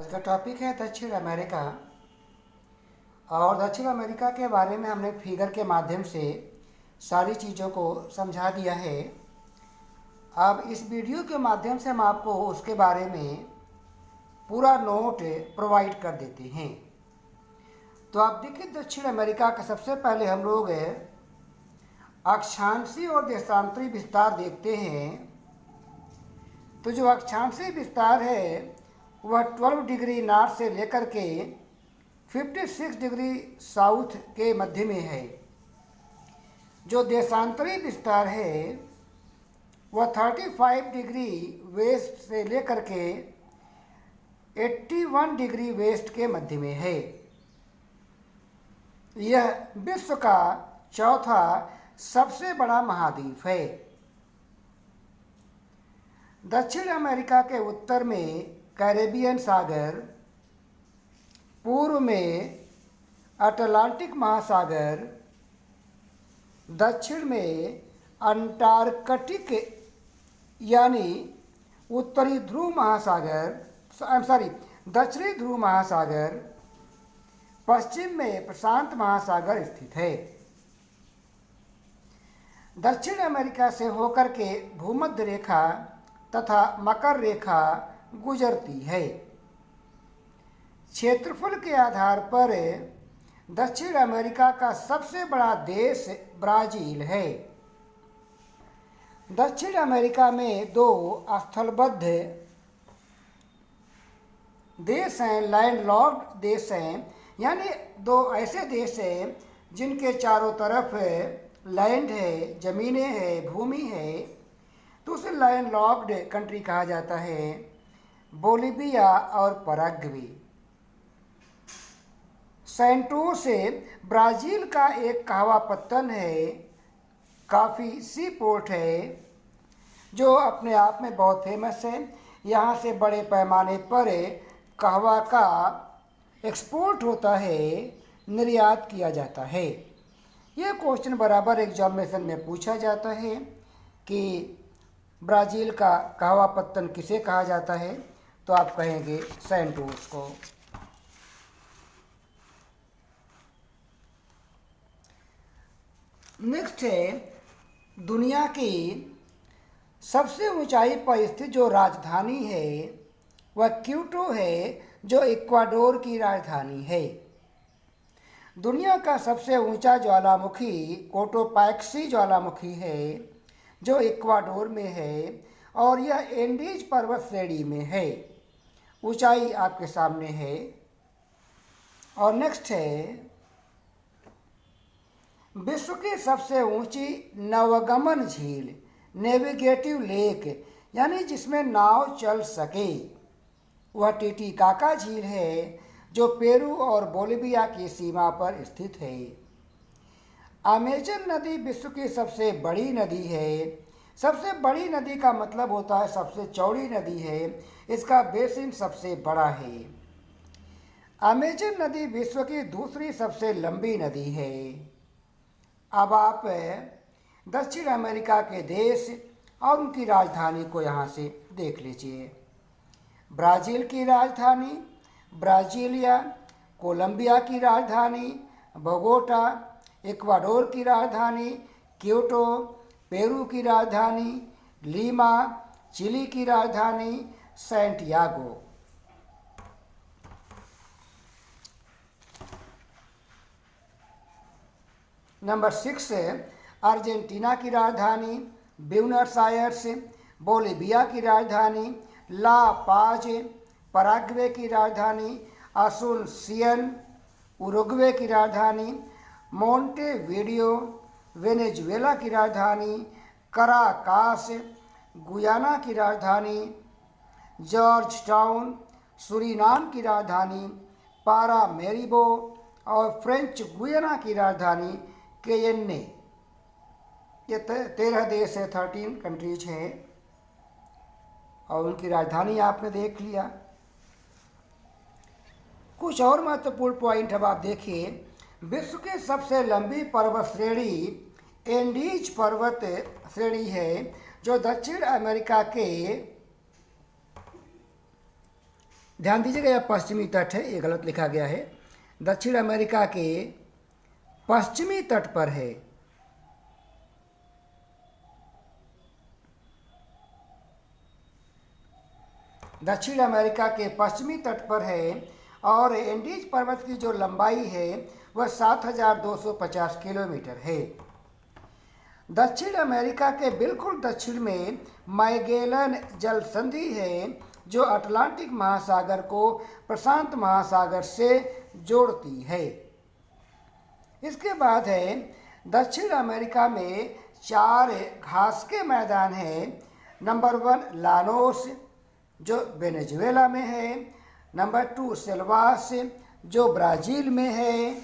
आज का टॉपिक है दक्षिण अमेरिका। और दक्षिण अमेरिका के बारे में हमने फिगर के माध्यम से सारी चीज़ों को समझा दिया है। अब इस वीडियो के माध्यम से हम आपको उसके बारे में पूरा नोट प्रोवाइड कर देते हैं। तो आप देखिए, दक्षिण अमेरिका का सबसे पहले हम लोग अक्षांशीय और देशांतरी विस्तार देखते हैं। तो जो अक्षांशीय विस्तार है वह 12 डिग्री नॉर्थ से लेकर के 56 डिग्री साउथ के मध्य में है। जो देशांतरी विस्तार है वह 35 डिग्री वेस्ट से लेकर के 81 डिग्री वेस्ट के मध्य में है। यह विश्व का चौथा सबसे बड़ा महाद्वीप है। दक्षिण अमेरिका के उत्तर में कैरेबियन सागर, पूर्व में अटलांटिक महासागर, दक्षिण में अंटार्कटिक यानी उत्तरी ध्रुव महासागर, दक्षिणी ध्रुव महासागर, पश्चिम में प्रशांत महासागर स्थित है। दक्षिण अमेरिका से होकर के भूमध्य रेखा तथा मकर रेखा गुजरती है। क्षेत्रफल के आधार पर दक्षिण अमेरिका का सबसे बड़ा देश ब्राज़ील है। दक्षिण अमेरिका में दो स्थलबद्ध देश हैं, लैंडलॉक्ड देश हैं, यानी दो ऐसे देश हैं जिनके चारों तरफ लैंड है, ज़मीनें हैं, भूमि है। तो उसे लैंडलॉक्ड कंट्री कहा जाता है, बोलिविया और पैराग्वे। सैंटोस ब्राज़ील का एक कहवा पत्तन है, काफ़ी सी पोर्ट है जो अपने आप में बहुत फेमस है। यहाँ से बड़े पैमाने पर कहवा का एक्सपोर्ट होता है, निर्यात किया जाता है। ये क्वेश्चन बराबर एग्जामिनेशन में पूछा जाता है कि ब्राज़ील का कहवा पत्तन किसे कहा जाता है, तो आप कहेंगे सैंटोस को। नेक्स्ट है, दुनिया की सबसे ऊंचाई पर स्थित जो राजधानी है वह क्यूटो है, जो इक्वाडोर की राजधानी है। दुनिया का सबसे ऊंचा ज्वालामुखी कोटोपैक्सी ज्वालामुखी है, जो इक्वाडोर में है, और यह एंडीज पर्वत श्रेणी में है। ऊंचाई आपके सामने है। और नेक्स्ट है, विश्व की सबसे ऊंची नवगमन झील, नेविगेटिव लेक, यानी जिसमें नाव चल सके, वह टीटीकाका झील है, जो पेरू और बोलिविया की सीमा पर स्थित है। अमेजन नदी विश्व की सबसे बड़ी नदी है। सबसे बड़ी नदी का मतलब होता है सबसे चौड़ी नदी है, इसका बेसिन सबसे बड़ा है। अमेजन नदी विश्व की दूसरी सबसे लंबी नदी है। अब आप दक्षिण अमेरिका के देश और उनकी राजधानी को यहाँ से देख लीजिए। ब्राज़ील की राजधानी ब्राज़ीलिया, कोलंबिया की राजधानी बोगोटा, इक्वाडोर की राजधानी क्योटो, पेरू की राजधानी लीमा, चिली की राजधानी सैंटियागो। नंबर 6 अर्जेंटीना की राजधानी ब्यूनस आयर्स, बोलिविया की राजधानी ला पाज, पैराग्वे की राजधानी असुनसियन, उरुग्वे की राजधानी मोंटेवीडियो, वेनेजुएला की राजधानी कराकास, गुयाना की राजधानी जॉर्ज टाउन, सूरीनाम की राजधानी पारामेरिबो, और फ्रेंच गुयाना की राजधानी केयन्ने। ये 13 देश है, 13 कंट्रीज हैं, और उनकी राजधानी आपने देख लिया। कुछ और महत्वपूर्ण पॉइंट अब आप देखिए। विश्व की सबसे लंबी पर्वत श्रेणी एंडीज पर्वत श्रेणी है, जो दक्षिण अमेरिका के ध्यान दीजिएगा, यह पश्चिमी तट है, ये गलत लिखा गया है। दक्षिण अमेरिका के पश्चिमी तट पर है। दक्षिण अमेरिका के पश्चिमी तट पर है और एंडीज पर्वत की जो लंबाई है वह 7,250 किलोमीटर है। दक्षिण अमेरिका के बिल्कुल दक्षिण में मैगेलन जल संधि है जो अटलांटिक महासागर को प्रशांत महासागर से जोड़ती है। इसके बाद है दक्षिण अमेरिका में 4 घास के मैदान हैं। नंबर 1 लानोस जो वेनेजुएला में है, नंबर 2 सेल्वास जो ब्राज़ील में है,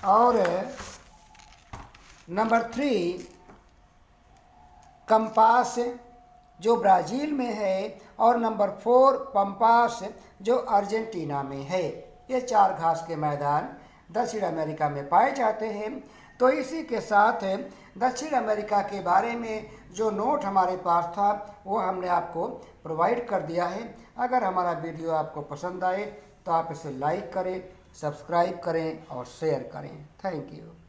और नंबर 3 कंपास जो ब्राज़ील में है, और नंबर 4 पंपास जो अर्जेंटीना में है। ये 4 घास के मैदान दक्षिण अमेरिका में पाए जाते हैं। तो इसी के साथ दक्षिण अमेरिका के बारे में जो नोट हमारे पास था वो हमने आपको प्रोवाइड कर दिया है। अगर हमारा वीडियो आपको पसंद आए तो आप इसे लाइक करें, सब्सक्राइब करें और शेयर करें। Thank you.